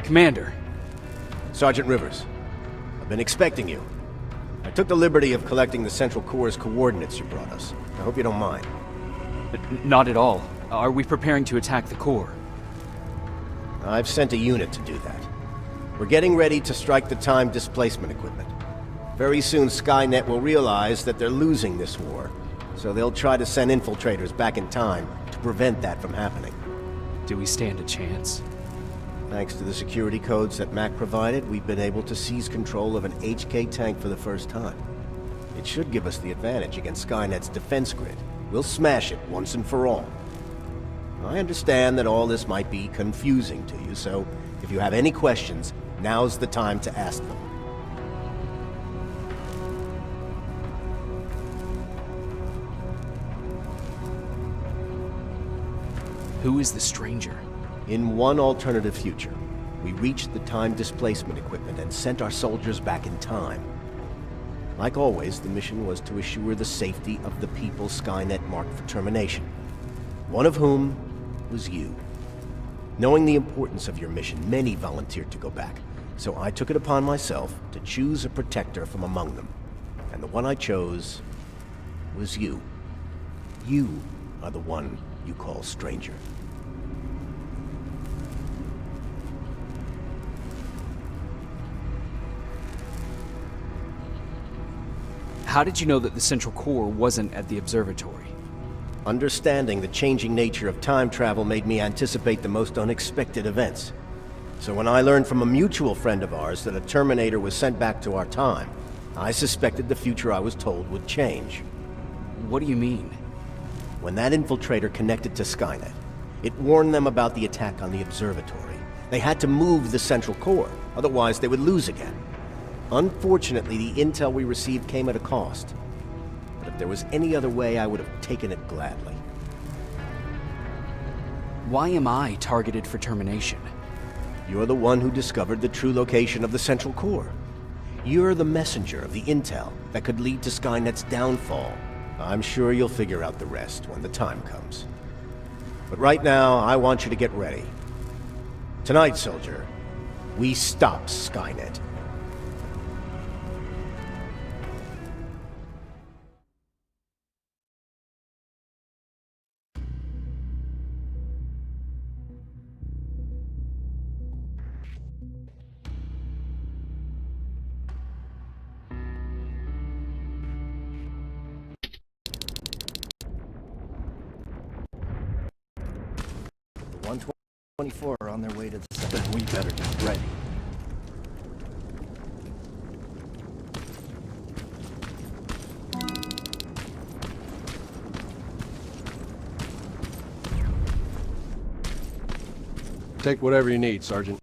Commander. Sergeant Rivers, I've been expecting you. I took the liberty of collecting the Central Corps' coordinates you brought us. I hope you don't mind. Not at all. Are we preparing to attack the Corps? I've sent a unit to do that. We're getting ready to strike the time displacement equipment. Very soon Skynet will realize that they're losing this war, so they'll try to send infiltrators back in time to prevent that from happening. Do we stand a chance? Thanks to the security codes that Mac provided, we've been able to seize control of an HK tank for the first time. It should give us the advantage against Skynet's defense grid. We'll smash it once and for all. I understand that all this might be confusing to you, so if you have any questions, now's the time to ask them. Who is the stranger? In one alternative future, we reached the time displacement equipment and sent our soldiers back in time. Like always, the mission was to assure the safety of the people Skynet marked for termination. One of whom was you. Knowing the importance of your mission, many volunteered to go back, so I took it upon myself to choose a protector from among them. And the one I chose was you. You are the one you call stranger. How did you know that the Central Corps wasn't at the observatory? Understanding the changing nature of time travel made me anticipate the most unexpected events. So when I learned from a mutual friend of ours that a Terminator was sent back to our time, I suspected the future I was told would change. What do you mean? When that infiltrator connected to Skynet, it warned them about the attack on the observatory. They had to move the Central Corps, otherwise they would lose again. Unfortunately, the intel we received came at a cost. But if there was any other way, I would have taken it gladly. Why am I targeted for termination? You're the one who discovered the true location of the Central Corps. You're the messenger of the intel that could lead to Skynet's downfall. I'm sure you'll figure out the rest when the time comes. But right now, I want you to get ready. Tonight, soldier, we stop Skynet. The 124 are on their way to the center. Then we better get ready. Take whatever you need, Sergeant.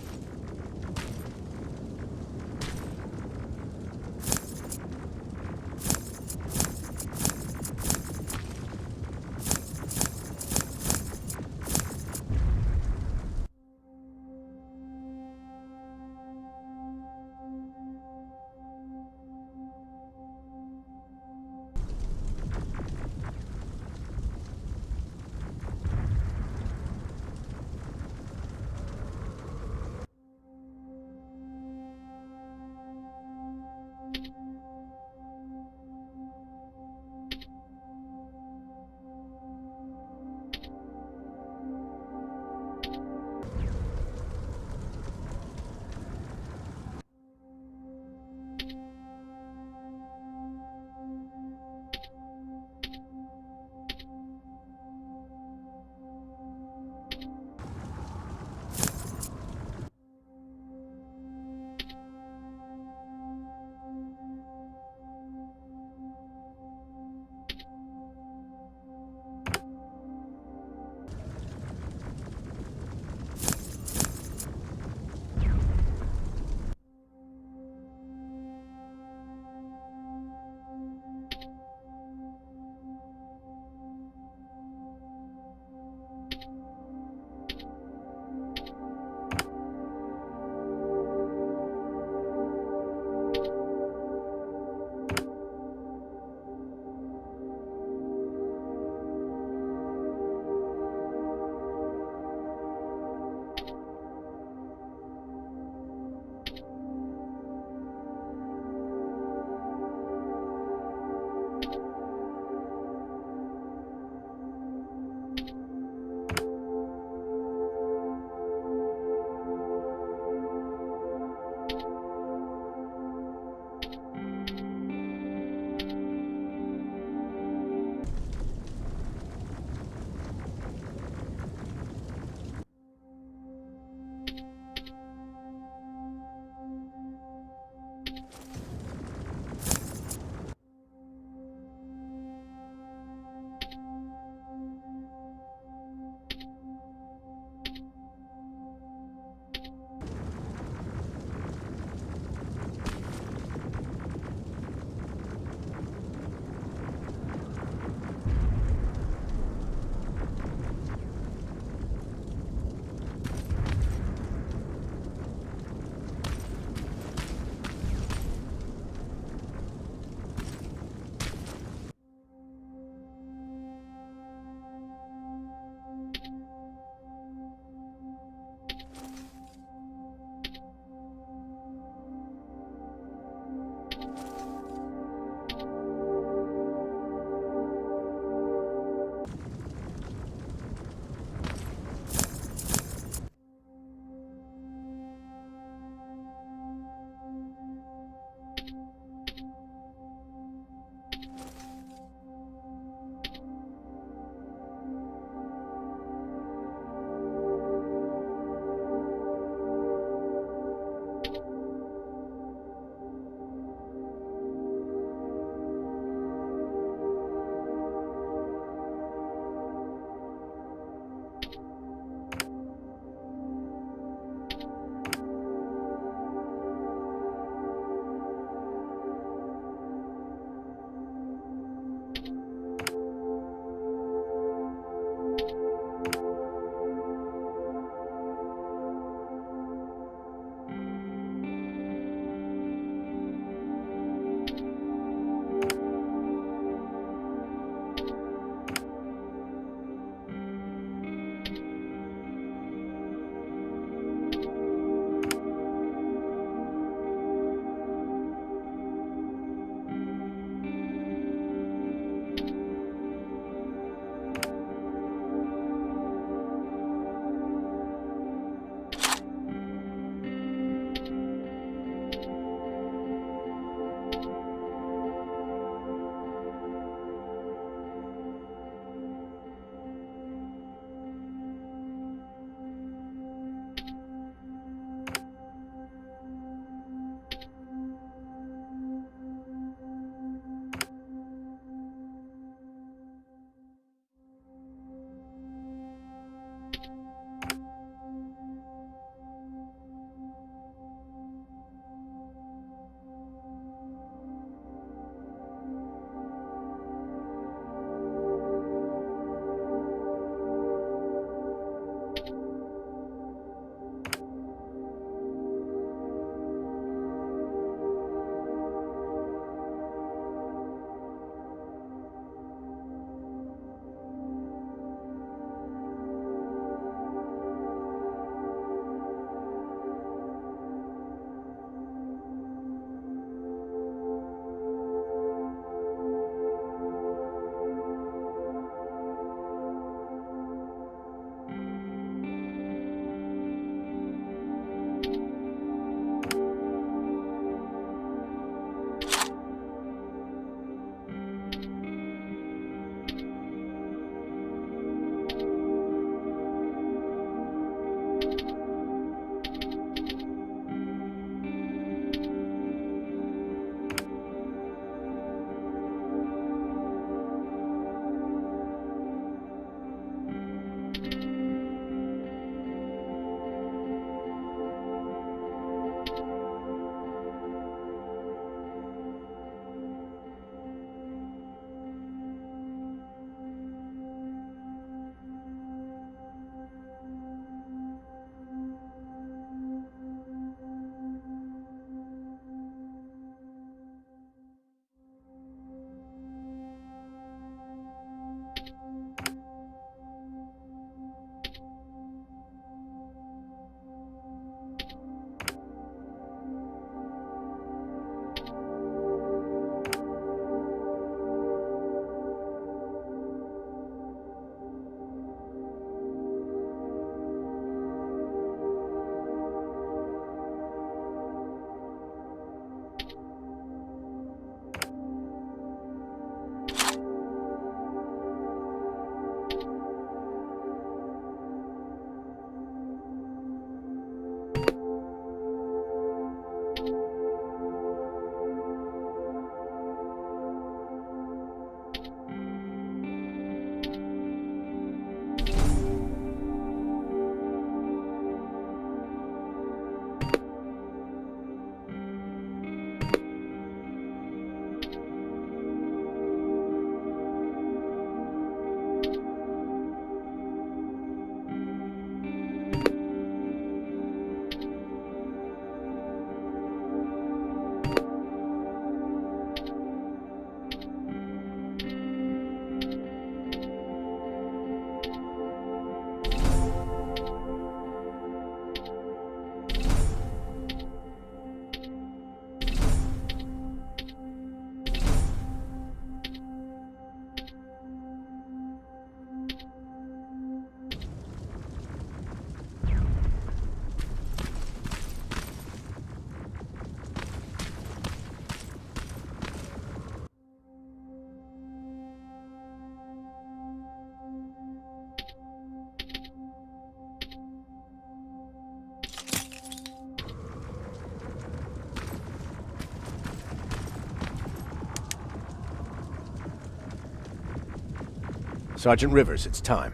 Sergeant Rivers, it's time.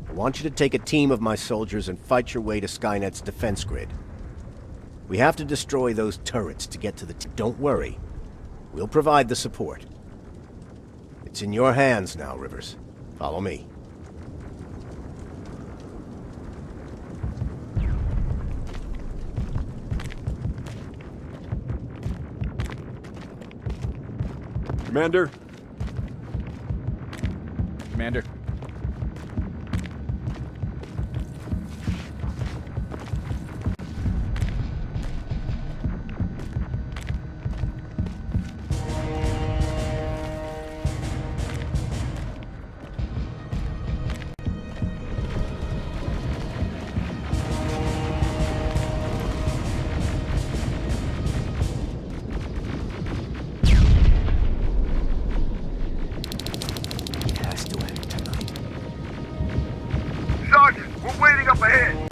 I want you to take a team of my soldiers and fight your way to Skynet's defense grid. We have to destroy those turrets to get to the Don't worry. We'll provide the support. It's in your hands now, Rivers. Follow me. Commander? Commander. Sergeant, we're waiting up ahead.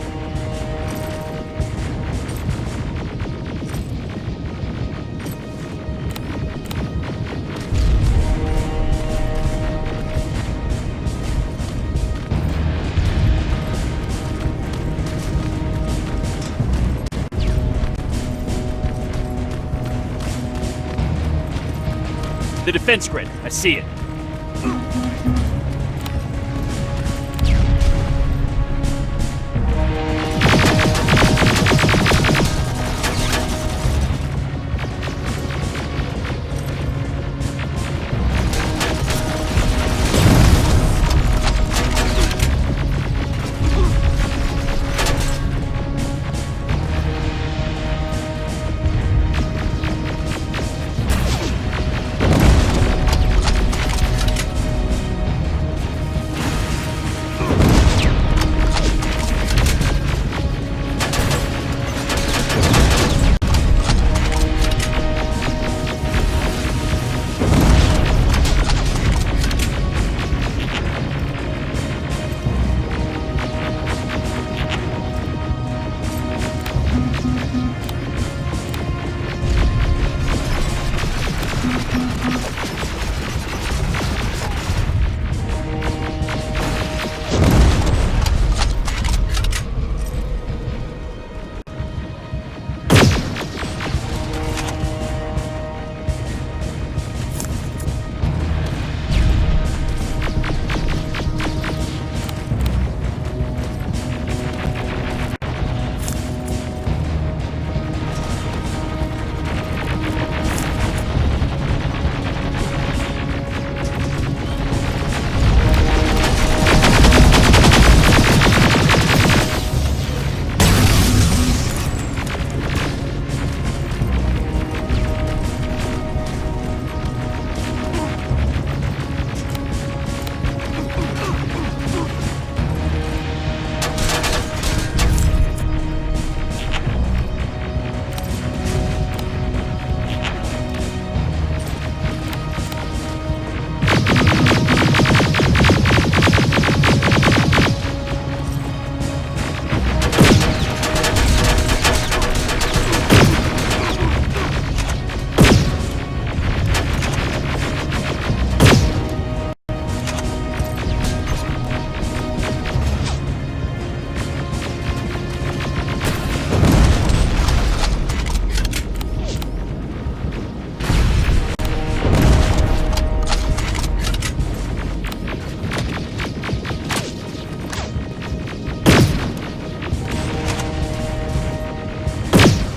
The defense grid. I see it.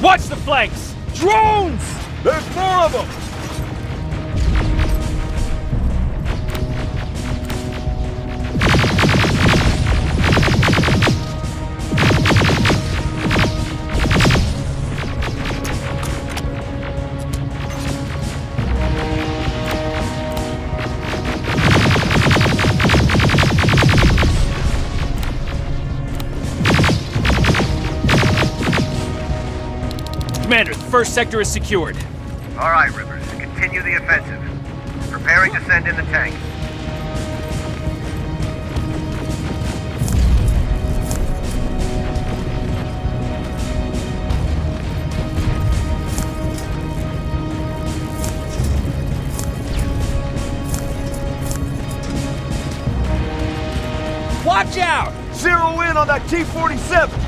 Watch the flanks! Drones! There's more of them! Commander, the first sector is secured. All right, Rivers. Continue the offensive. Preparing to send in the tank. Watch out! Zero in on that T-47!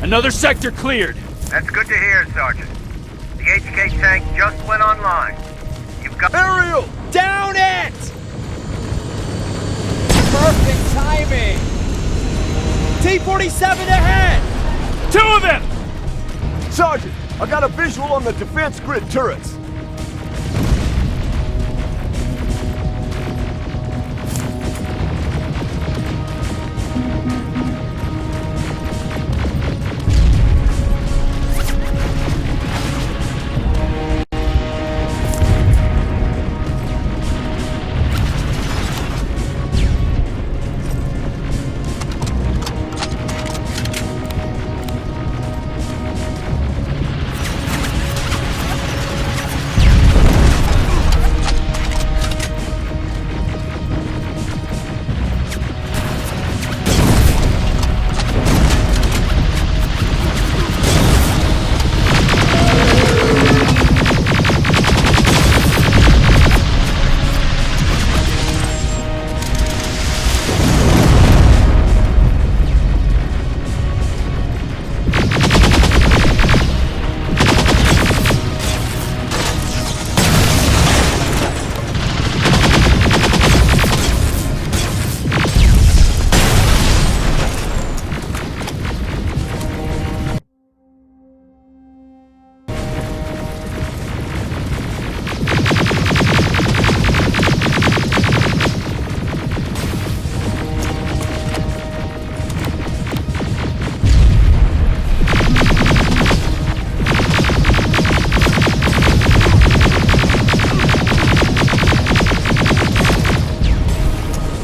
Another sector cleared. That's good to hear, Sergeant. The HK tank just went online. You've got... Aerial! Down it! Perfect timing! T-47 ahead! Two of them! Sergeant, I got a visual on the defense grid turrets.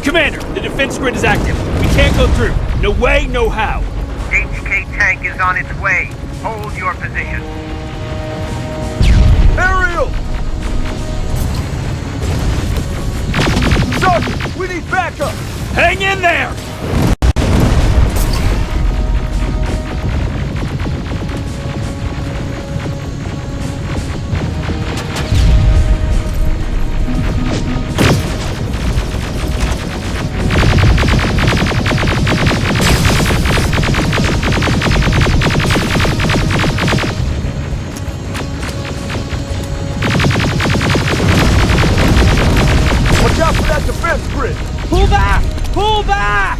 Commander, the defense grid is active. We can't go through. No way, no how. HK tank is on its way. Hold your position. Aerial! Sergeant, we need backup! Hang in there! Watch out for that defense grid! Pull back! Pull back!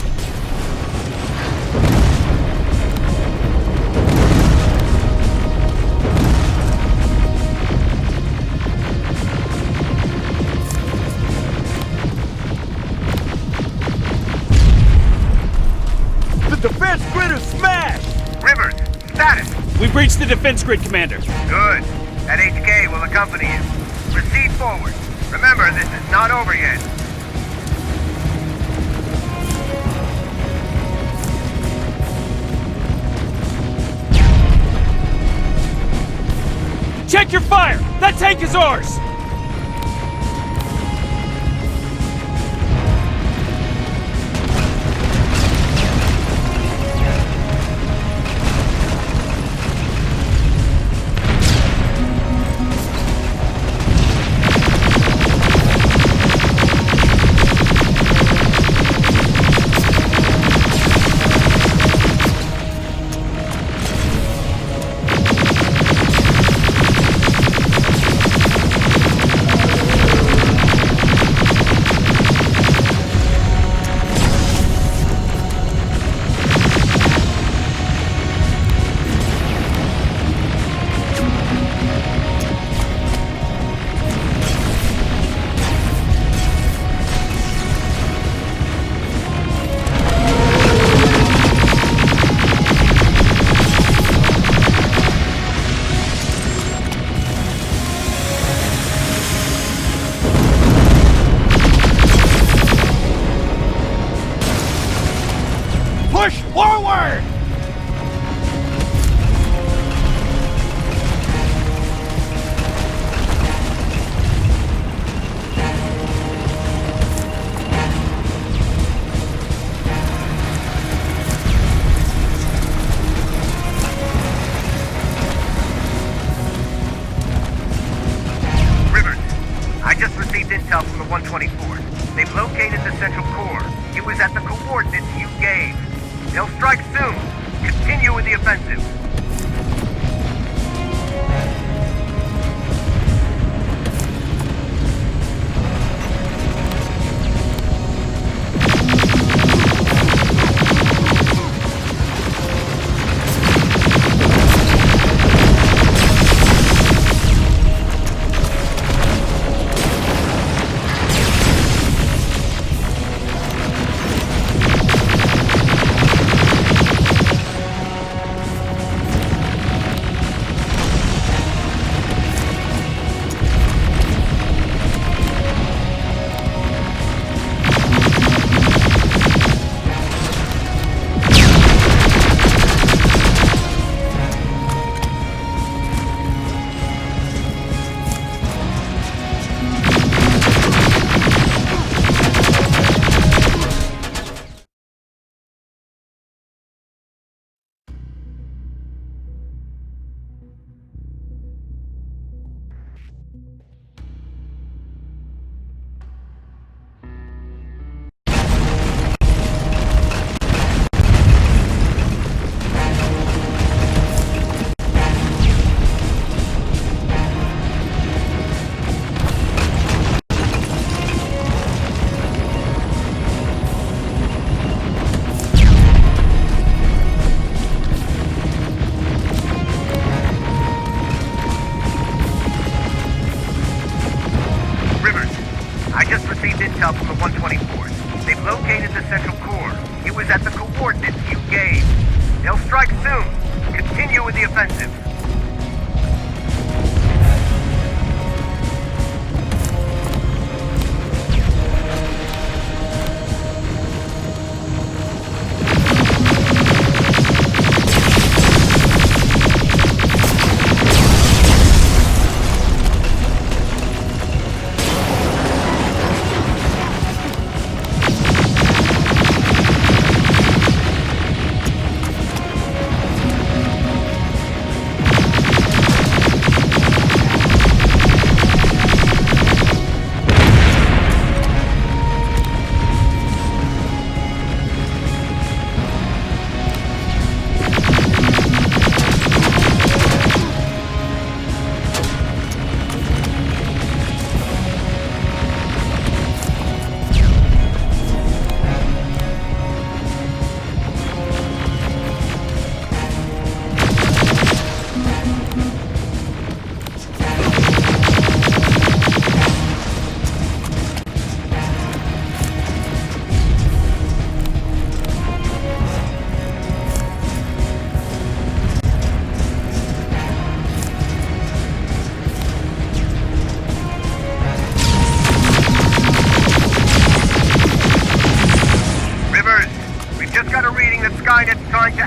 The defense grid is smashed! Rivers, status. We breached the defense grid, Commander. Good. That HK will accompany you. Proceed forward. Remember, this is not over yet. Check your fire! That tank is ours! Push forward! Rivers, I just received intel from the 124. They've located the central core. It was at the coordinates you gave. They'll strike soon. Continue with the offensive. intel from the 124th. They've located the central core. It was at the coordinates you gave. They'll strike soon. Continue with the offensive.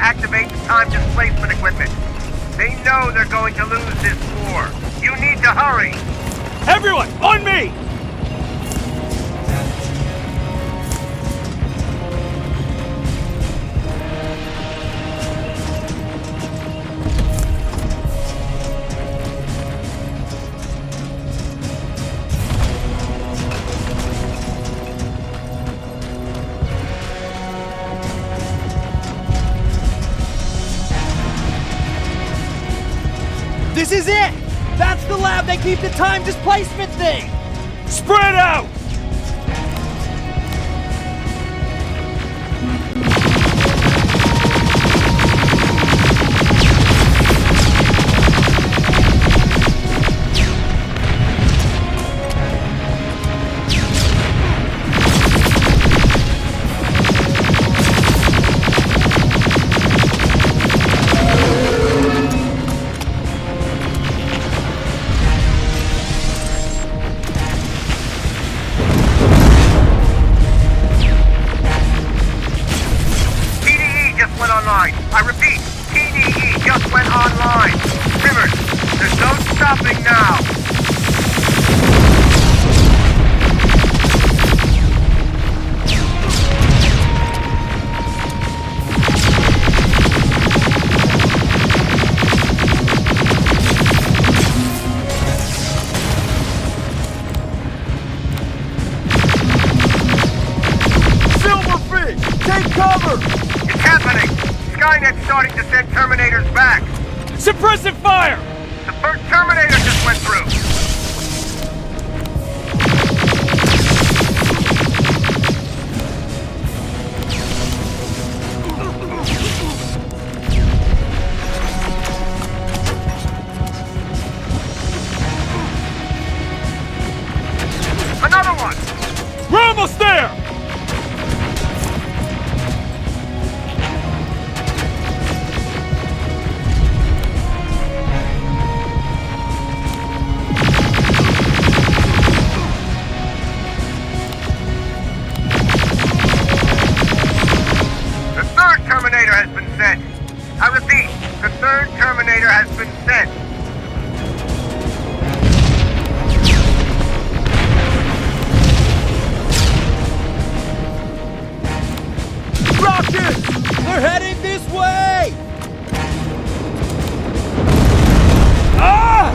activate the time displacement equipment. They know they're going to lose this war. You need to hurry! Everyone, on me! This is it! That's the lab they keep the time displacement thing! Spread out! I repeat, TDE just went online. Rivers, there's no stopping now. Silverfish, take cover! It's happening. Skynet's starting to send Terminators back. Suppressive fire! The first Terminator just went through. Another one! We're almost there! Terminator has been sent. I repeat, the third Terminator has been sent. Rockets! They're heading this way! Ah!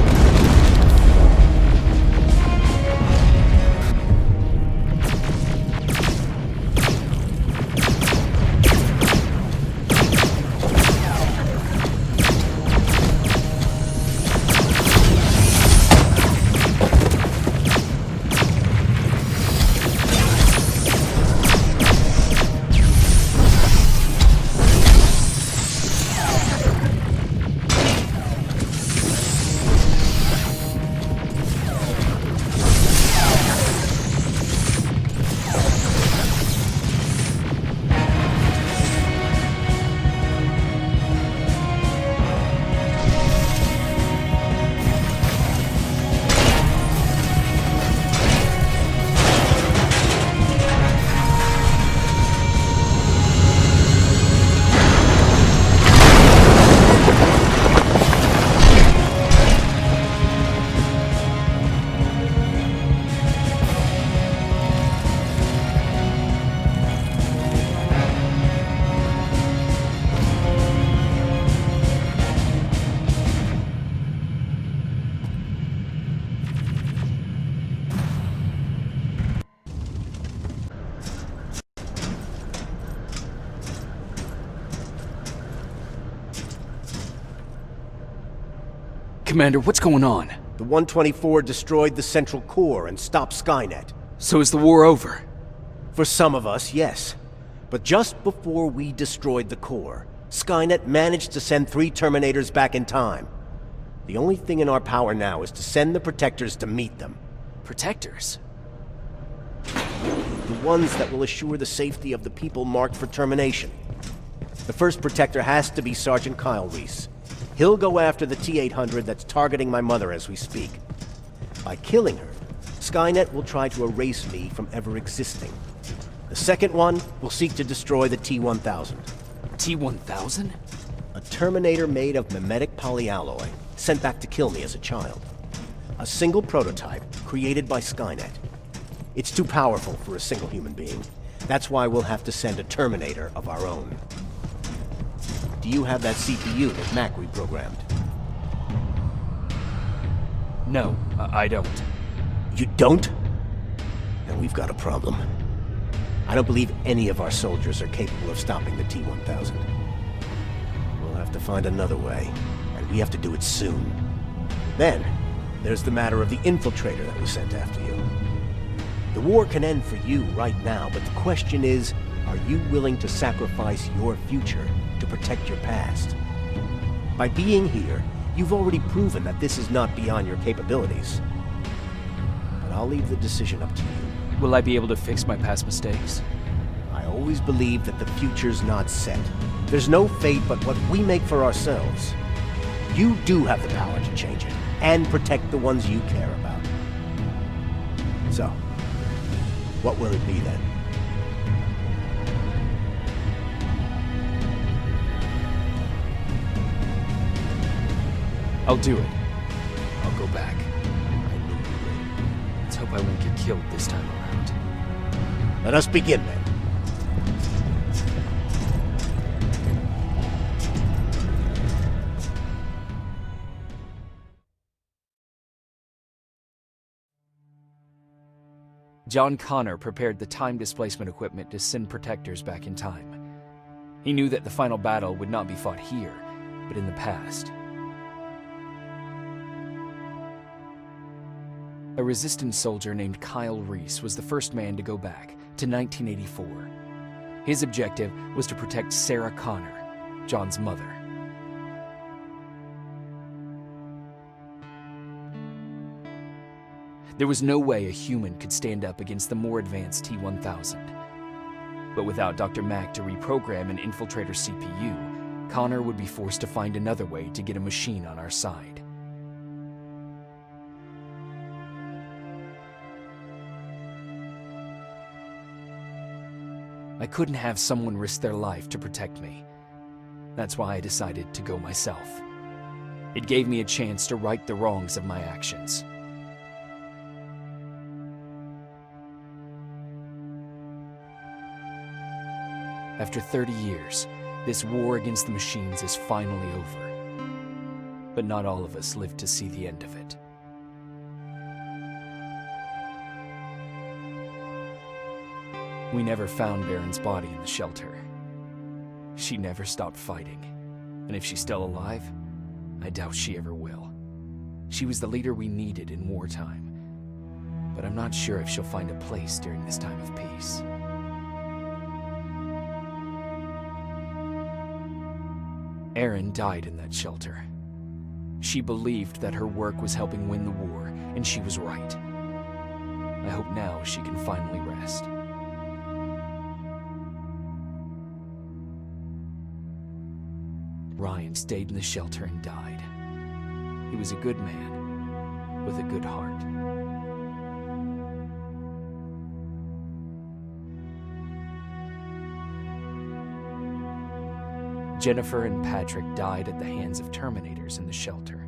Commander, what's going on? The 124 destroyed the central core and stopped Skynet. So is the war over? For some of us, yes. But just before we destroyed the core, Skynet managed to send 3 Terminators back in time. The only thing in our power now is to send the Protectors to meet them. Protectors? The ones that will assure the safety of the people marked for termination. The first Protector has to be Sergeant Kyle Reese. He'll go after the T-800 that's targeting my mother as we speak. By killing her, Skynet will try to erase me from ever existing. The second one will seek to destroy the T-1000. T-1000? A Terminator made of mimetic polyalloy, sent back to kill me as a child. A single prototype created by Skynet. It's too powerful for a single human being. That's why we'll have to send a Terminator of our own. Do you have that CPU that Mac reprogrammed? No, I don't. You don't? Then we've got a problem. I don't believe any of our soldiers are capable of stopping the T-1000. We'll have to find another way, and we have to do it soon. Then, there's the matter of the infiltrator that we sent after you. The war can end for you right now, but the question is, are you willing to sacrifice your future to protect your past? By being here, you've already proven that this is not beyond your capabilities. But I'll leave the decision up to you. Will I be able to fix my past mistakes? I always believe that the future's not set. There's no fate but what we make for ourselves. You do have the power to change it, and protect the ones you care about. So, what will it be then? I'll do it. I'll go back. I knew you would. Let's hope I won't get killed this time around. Let us begin then. John Connor prepared the time displacement equipment to send protectors back in time. He knew that the final battle would not be fought here, but in the past. A resistance soldier named Kyle Reese was the first man to go back to 1984. His objective was to protect Sarah Connor, John's mother. There was no way a human could stand up against the more advanced T-1000. But without Dr. Mack to reprogram an infiltrator CPU, Connor would be forced to find another way to get a machine on our side. I couldn't have someone risk their life to protect me. That's why I decided to go myself. It gave me a chance to right the wrongs of my actions. After 30 years, this war against the machines is finally over. But not all of us lived to see the end of it. We never found Baron's body in the shelter. She never stopped fighting, and if she's still alive, I doubt she ever will. She was the leader we needed in wartime, but I'm not sure if she'll find a place during this time of peace. Erin died in that shelter. She believed that her work was helping win the war, and she was right. I hope now she can finally rest. Ryan stayed in the shelter and died. He was a good man with a good heart. Jennifer and Patrick died at the hands of Terminators in the shelter.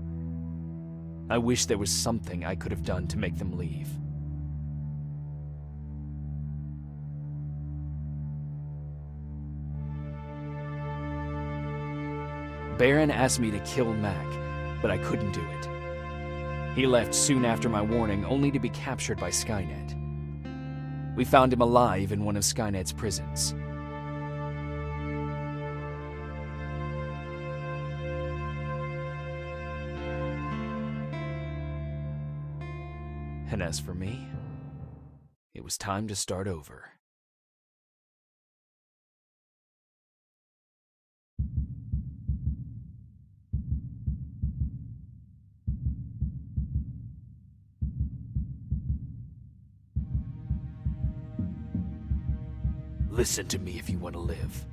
I wish there was something I could have done to make them leave. Baron asked me to kill Mac, but I couldn't do it. He left soon after my warning, only to be captured by Skynet. We found him alive in one of Skynet's prisons. And as for me, it was time to start over. Listen to me if you want to live.